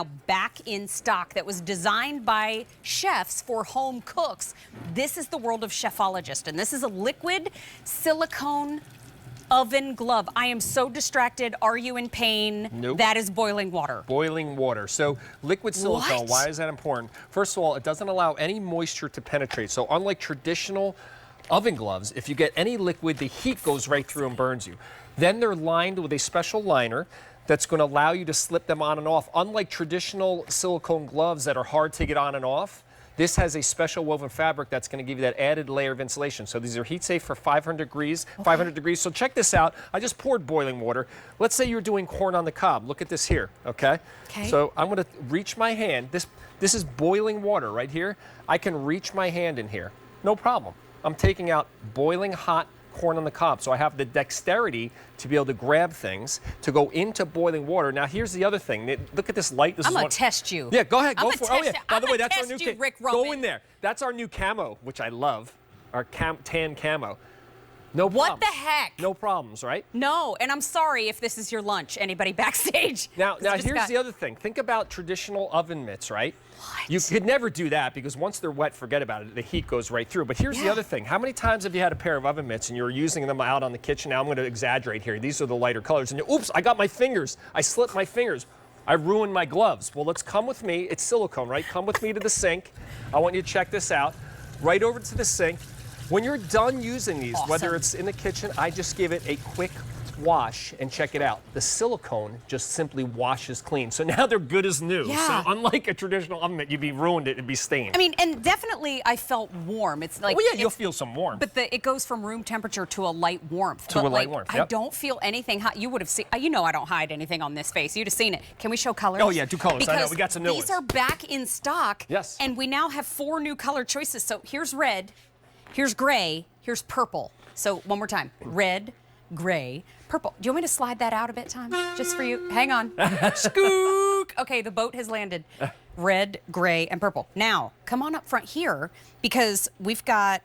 now back in stock that was designed by chefs for home cooks. This is the world of Chefologist, and this is a liquid silicone oven glove. I am so distracted. Are you in pain? Nope. That is boiling water. Boiling water. So liquid silicone, What? why is that important? First of all, it doesn't allow any moisture to penetrate. So unlike traditional oven gloves, if you get any liquid, the heat goes right through and burns you. Then they're lined with a special liner that's going to allow you to slip them on and off. Unlike traditional silicone gloves that are hard to get on and off, this has a special woven fabric that's going to give you that added layer of insulation. So these are heat safe for 500 degrees. Okay. 500 degrees. So check this out. I just poured boiling water. Let's say you're doing corn on the cob. Look at this here, okay? Okay. So I'm going to reach my hand. This is boiling water right here. I can reach my hand in here. No problem. I'm taking out boiling hot corn on the cob. So I have the dexterity to be able to grab things, to go into boiling water. Now here's the other thing. Look at this light. I'm going to test you. Yeah, go ahead. Go for it. Oh yeah. By the way, that's our new Go in there. That's our new camo, which I love. Our tan camo. No problems. What the heck? No problems, right? No, and I'm sorry if this is your lunch, anybody backstage. Now here's the other thing. Think about traditional oven mitts, right? What? You could never do that because once they're wet, forget about it. The heat goes right through. But here's the other thing. How many times have you had a pair of oven mitts and you were using them out on the kitchen? Now I'm going to exaggerate here. These are the lighter colors. And oops, I got my fingers. I slipped my fingers. I ruined my gloves. Well, let's come with me. It's silicone, right? Come with me to the sink. I want you to check this out. Right over to the sink. When you're done using these, whether it's in the kitchen, I just give it a quick wash and check it out. The silicone just simply washes clean. So now they're good as new. Yeah. So unlike a traditional oven mitt, you'd be ruined, it'd be stained. I mean, and definitely I felt warm. It's like, well, yeah, you'll feel some warmth. But it goes from room temperature to a light warmth. To a light warmth, yep. I don't feel anything hot. You would have seen, you know I don't hide anything on this face. You'd have seen it. Can we show colors? Oh yeah, do colors. Because I know, we got some new ones. These are back in stock. Yes. And we now have 4 new color choices. So here's red, here's gray, here's purple. So one more time, red, gray, purple. Do you want me to slide that out a bit, Tom? Just for you. Hang on. Skook. Okay, the boat has landed. Red, gray, and purple. Now, come on up front here because we've got,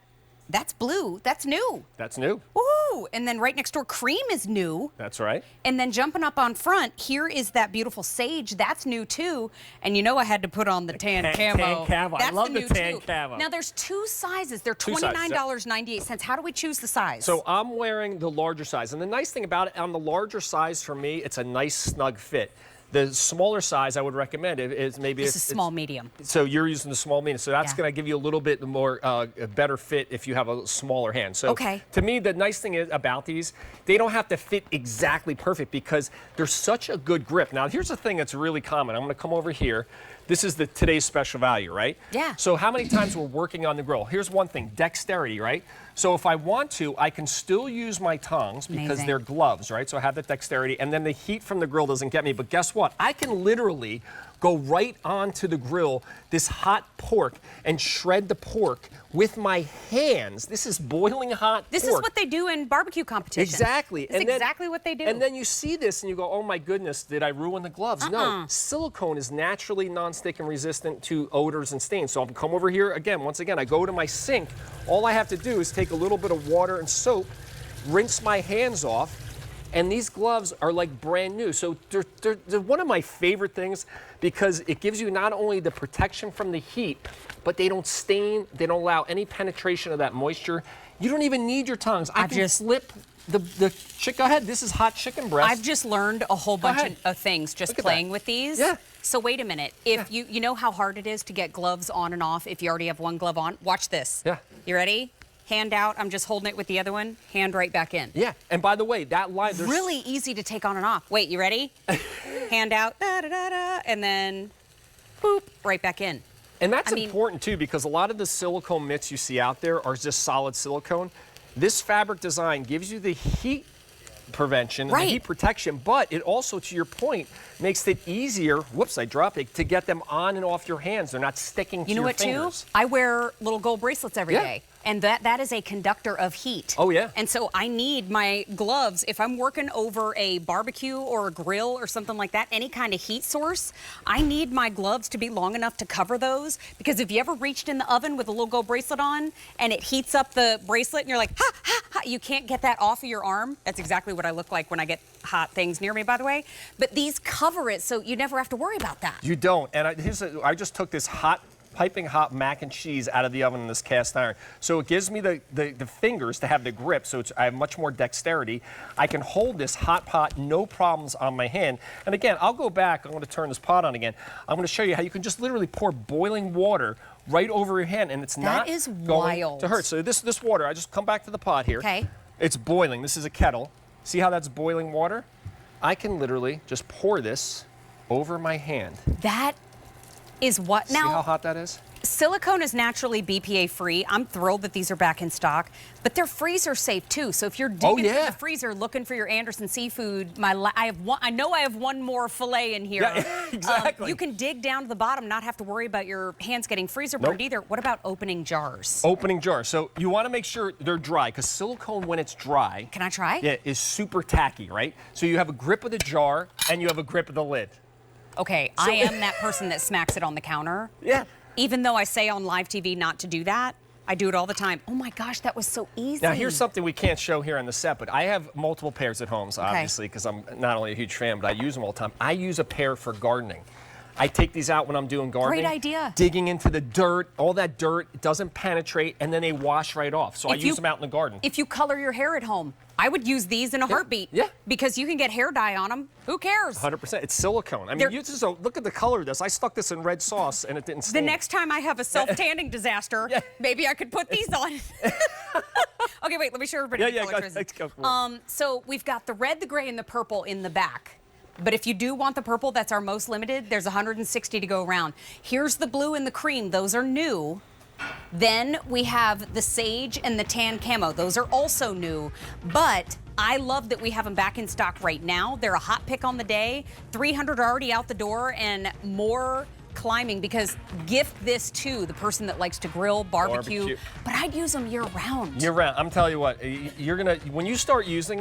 that's blue. That's new. That's new. Woo! And then right next door, cream is new. That's right. And then jumping up on front, here is that beautiful sage. That's new too. And you know I had to put on the tan camo. Tan camo. That's I love the tan too. camo. Now there's 2 sizes. They're $29.98. How do we choose the size? So I'm wearing the larger size. And the nice thing about it, on the larger size for me, it's a nice snug fit. The smaller size I would recommend is maybe this is small medium. So you're using the small medium. So that's going to give you a little bit more a better fit if you have a smaller hand. So to me, the nice thing is about these, they don't have to fit exactly perfect because they're such a good grip. Now here's the thing that's really common. I'm going to come over here. This is today's special value, right? Yeah. So how many times we're working on the grill? Here's one thing, dexterity, right? So if I want to, I can still use my tongs because they're gloves, right? So I have the dexterity, and then the heat from the grill doesn't get me. But guess what? I can literally go right onto the grill, this hot pork, and shred the pork with my hands. This is boiling hot pork. This is what they do in barbecue competitions. Exactly. This is exactly what they do. And then you see this and you go, oh my goodness, did I ruin the gloves? No, silicone is naturally non-stick and resistant to odors and stains. So I'll come over here again. Once again, I go to my sink. All I have to do is take a little bit of water and soap, rinse my hands off, and these gloves are like brand new. So they're one of my favorite things because it gives you not only the protection from the heat, but they don't stain, they don't allow any penetration of that moisture. You don't even need your tongs. I can slip the chicken. Go ahead, this is hot chicken breast. I've just learned a whole bunch of things just playing with these. Yeah. So wait a minute, if you know how hard it is to get gloves on and off if you already have one glove on? Watch this. Yeah. You ready? Hand out, I'm just holding it with the other one, hand right back in. Yeah, and by the way, that line... Really easy to take on and off. Wait, you ready? Hand out, da-da-da-da, and then, boop, right back in. And that's important too, because a lot of the silicone mitts you see out there are just solid silicone. This fabric design gives you the heat prevention and the heat protection, but it also, to your point, makes it easier, whoops, I dropped it, to get them on and off your hands. They're not sticking to your fingers. You know what, too? I wear little gold bracelets every day. and that is a conductor of heat. Oh, yeah. And so I need my gloves if I'm working over a barbecue or a grill or something like that, any kind of heat source. I need my gloves to be long enough to cover those, because if you ever reached in the oven with a little gold bracelet on and it heats up the bracelet and you're like, ha, ha, ha, you can't get that off of your arm. That's exactly what I look like when I get hot things near me, by the way. But these cover it so you never have to worry about that. You don't. And I just took this piping hot mac and cheese out of the oven in this cast iron. So it gives me the fingers to have the grip, so I have much more dexterity. I can hold this hot pot, no problems on my hand. And again, I'll go back, I'm gonna turn this pot on again. I'm gonna show you how you can just literally pour boiling water right over your hand, and it's not going to hurt. So this water, I just come back to the pot here. Okay. It's boiling, this is a kettle. See how that's boiling water? I can literally just pour this over my hand. That is what now. See how hot that is? Silicone is naturally BPA free. I'm thrilled that these are back in stock, but they're freezer safe too. So if you're digging through the freezer looking for your Anderson seafood, I know I have one more fillet in here. Yeah, exactly. You can dig down to the bottom, not have to worry about your hands getting freezer burned either. What about opening jars? Opening jars. So you want to make sure they're dry, because silicone, when it's dry, can I try? Yeah, is super tacky, right? So you have a grip of the jar and you have a grip of the lid. Okay, I am that person that smacks it on the counter. Yeah. Even though I say on live TV not to do that, I do it all the time. Oh my gosh, that was so easy. Now here's something we can't show here on the set, but I have multiple pairs at home, obviously, because I'm not only a huge fan, but I use them all the time. I use a pair for gardening. I take these out when I'm doing gardening. Great idea. Digging into the dirt, all that dirt, it doesn't penetrate, and then they wash right off. So I use them out in the garden. If you color your hair at home, I would use these in a heartbeat. Yeah. Because you can get hair dye on them. Who cares? 100%. It's silicone. I mean, look at the color of this. I stuck this in red sauce and it didn't stain. The next time I have a self-tanning disaster, maybe I could put these on. Okay, wait, let me show everybody the color choices. So we've got the red, the gray, and the purple in the back. But if you do want the purple, that's our most limited. There's 160 to go around. Here's the blue and the cream. Those are new. Then we have the sage and the tan camo. Those are also new, but I love that we have them back in stock right now. They're a hot pick on the day. 300 are already out the door and more climbing, because gift this to the person that likes to grill, barbecue. But I'd use them year round. Year round. I'm telling you what, when you start using these,